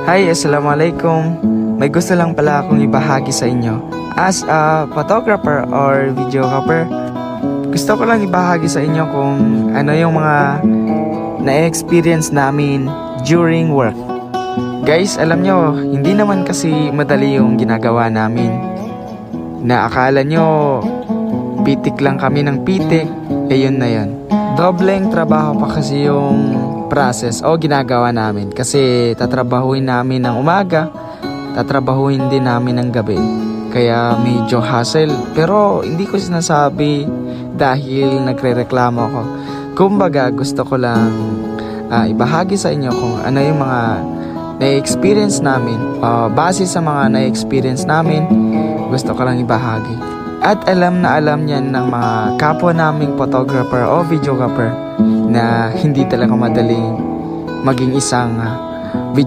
Hi, Assalamualaikum. May gusto lang pala akong ibahagi sa inyo. As a photographer or videographer, gusto ko lang ibahagi sa inyo kung ano yung mga na-experience namin during work. Guys, alam nyo, hindi naman kasi madali yung ginagawa namin. Na akala nyo, pitik lang kami ng pitik, yun na yun. Dobleng trabaho pa kasi yung process o ginagawa namin kasi tatrabahuin namin ng umaga, tatrabahuin din namin ng gabi. Kaya medyo hassle, pero hindi ko sinasabi dahil nagrereklamo ako. Kumbaga, gusto ko lang ibahagi sa inyo kung ano yung mga na-experience namin. Base sa mga na-experience namin, gusto ko lang ibahagi. At alam na alam yan ng mga kapwa naming photographer o videographer na hindi talaga madaling maging isang